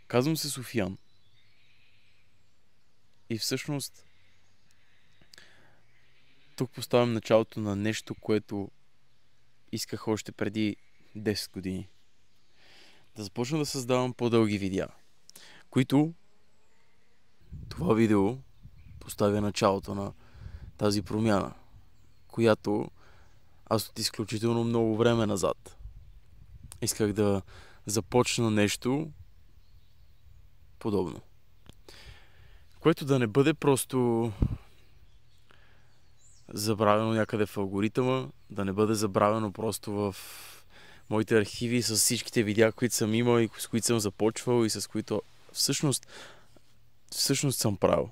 Казвам се Софиян. И всъщност тук поставям началото на нещо, което исках още преди 10 години. Да започна да създавам по-дълги видеа, които това видео поставя началото на тази промяна, която аз от изключително много време назад исках да започна нещо подобно. Което да не бъде просто забравено някъде в алгоритъма, да не бъде забравено просто в моите архиви с всичките видеа, които съм имал и с които съм започвал и с които всъщност съм правил.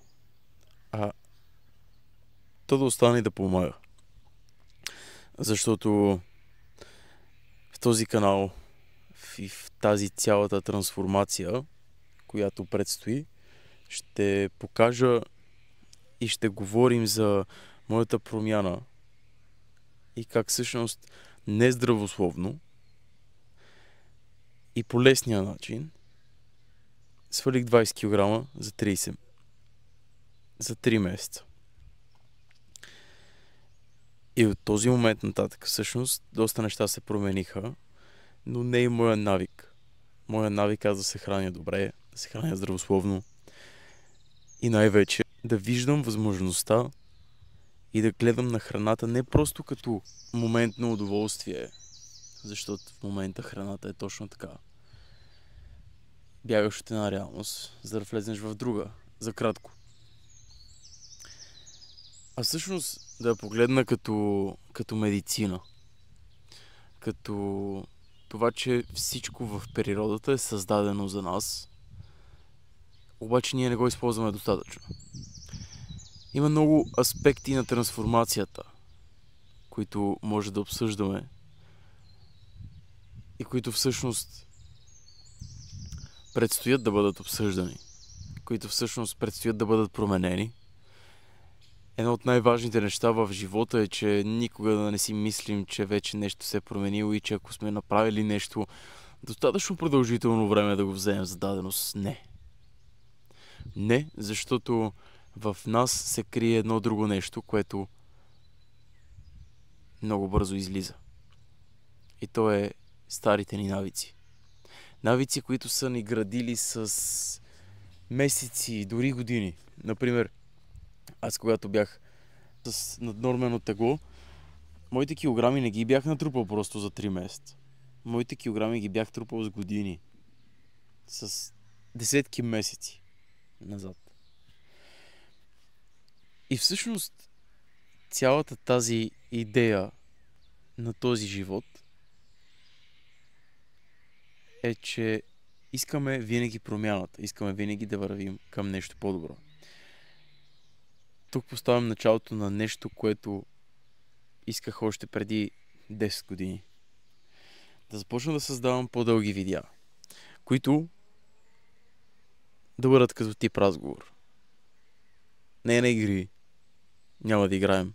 А то да остане и да помага. Защото в този канал и в тази цялата трансформация, която предстои, ще покажа и ще говорим за моята промяна и как всъщност нездравословно и по лесния начин свалих 20 кг за 3 месеца. И от този момент нататък всъщност доста неща се промениха, но не и моя навик. Моя навик аз да се храня добре, да се храня здравословно и най-вече да виждам възможността и да гледам на храната не просто като момент на удоволствие, защото в момента храната е точно така. Бягаш от една реалност, за да влезнеш в друга, за кратко. А всъщност да я погледна като медицина. Като това, че всичко в природата е създадено за нас, обаче ние не го използваме достатъчно. Има много аспекти на трансформацията, които може да обсъждаме и които всъщност предстоят да бъдат обсъждани, които всъщност предстоят да бъдат променени. Едно от най-важните неща в живота е, че никога да не си мислим, че вече нещо се е променило и че ако сме направили нещо достатъчно продължително време да го вземем за даденост. Не. Не, защото в нас се крие едно друго нещо, което много бързо излиза. И то е старите ни навици. Навици, които са ни градили с месеци, дори години. Например, аз когато бях с наднормено тегло, моите килограми не ги бях натрупал просто за 3 месеца. Моите килограми ги бях трупал с години. С десетки месеци назад. И всъщност цялата тази идея на този живот е, че искаме винаги промяната. Искаме винаги да вървим към нещо по-добро. Тук поставям началото на нещо, което исках още преди 10 години. Да започна да създавам по-дълги видеа, които да бъдат като тип разговор. Не на игри. Няма да играем.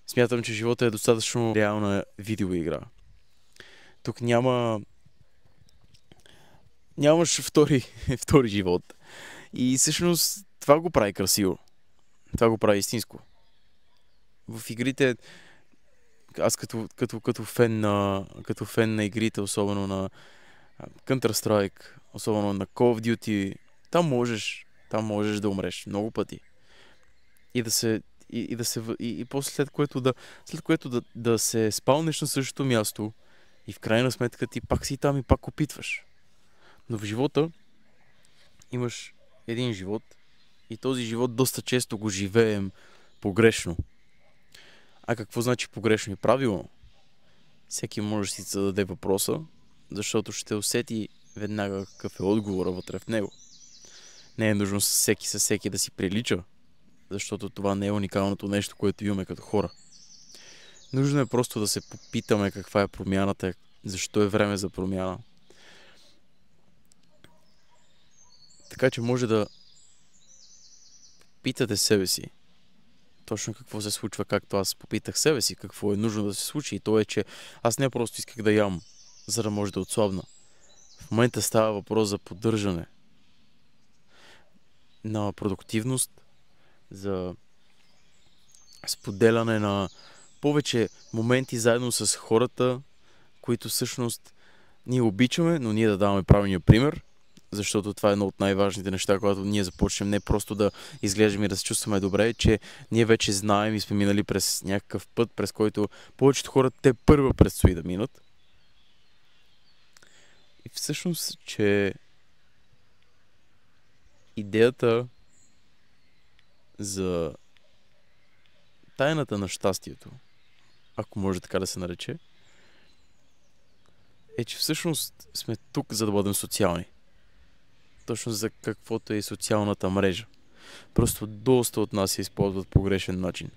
Смятам, че живота е достатъчно реална видеоигра. Тук нямаш втори живот. И всъщност това го прави красиво. Това го прави истинско. В игрите, аз като фен на игрите, особено на Counter-Strike, особено на Call of Duty, там можеш да умреш много пъти. И после след което да се спалнеш на същото място и в крайна сметка ти пак си там и пак опитваш. Но в живота имаш един живот и този живот доста често го живеем погрешно. А какво значи погрешно и правилно? Всеки може да си зададе въпроса, защото ще усети веднага какъв е отговора вътре в него. Не е нужно със всеки да си прилича, защото това не е уникалното нещо, което имаме като хора. Нужно е просто да се попитаме каква е промяната, защо е време за промяна. Така че може да питате себе си точно какво се случва, както аз попитах себе си, какво е нужно да се случи. И то е, че аз не просто исках да ям, за да може да отслабна. В момента става въпрос за поддържане на продуктивност, за споделяне на повече моменти заедно с хората, които всъщност ние обичаме, но ние да даваме правилния пример, защото това е едно от най-важните неща, когато ние започнем не просто да изглеждаме и да се чувстваме добре, че ние вече знаем и сме минали през някакъв път, през който повечето хора те първа предстои да минат. И всъщност, че идеята за тайната на щастието, ако може така да се нарече, е, че всъщност сме тук, за да бъдем социални. Точно за каквото е и социалната мрежа. Просто доста от нас се използват по грешен начин.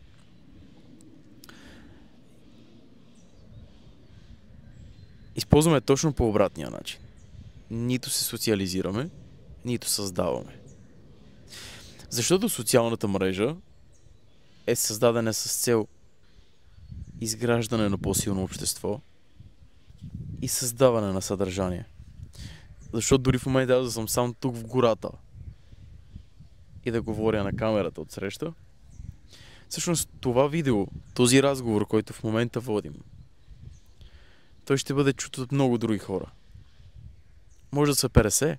Използваме точно по обратния начин. Нито се социализираме, нито създаваме. Защото социалната мрежа е създадена с цел изграждане на по-силно общество и създаване на съдържание. Защото дори в момента да съм сам тук в гората и да говоря на камерата отсреща, всъщност това видео, този разговор, който в момента водим, той ще бъде чут от много други хора. Може да са 50,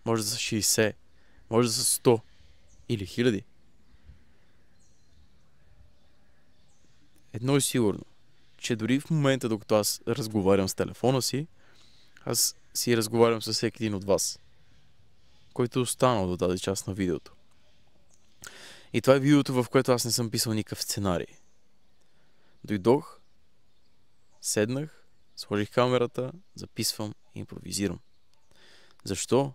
може да са 60, може да са 100 или 1000. Едно е сигурно, че дори в момента, докато аз разговарям с телефона си, аз си разговарям с всеки един от вас, който е останал до тази част на видеото. И това е видеото, в което аз не съм писал никакъв сценарий. Дойдох, седнах, сложих камерата, записвам и импровизирам. Защо?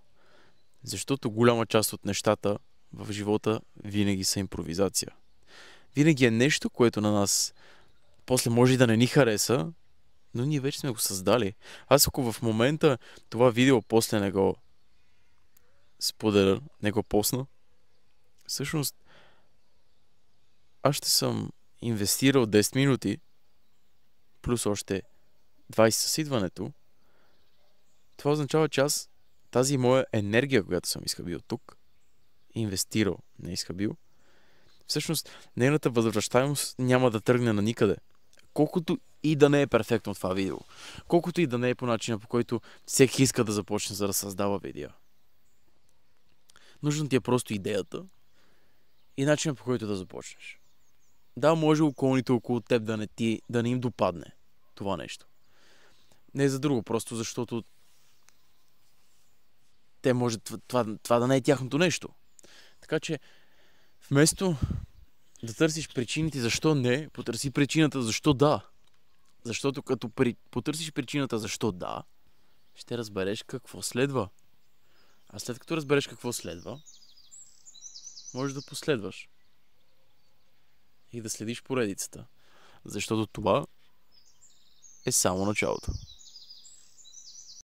Защото голяма част от нещата в живота винаги са импровизация. Винаги е нещо, което на нас после може и да не ни хареса, но ние вече сме го създали. Аз ако в момента това видео после не го споделя, не го посна, всъщност аз ще съм инвестирал 10 минути плюс още 20 с идването. Това означава, че аз тази моя енергия, която съм изхабил тук, инвестирал, не изхабил, всъщност нейната възвръщаемост няма да тръгне на никъде. Колкото и да не е перфектно това видео. Колкото и да не е по начина, по който всеки иска да започне, за да създава видео. Нужна ти е просто идеята и начинът, по който да започнеш. Да, може околните около теб да не им допадне това нещо. Не е за друго, просто защото те може това да не е тяхното нещо. Така че, вместо да търсиш причините защо не, потърси причината защо да. Защото като потърсиш причината защо да, ще разбереш какво следва. А след като разбереш какво следва, можеш да последваш. И да следиш поредицата. Защото това е само началото.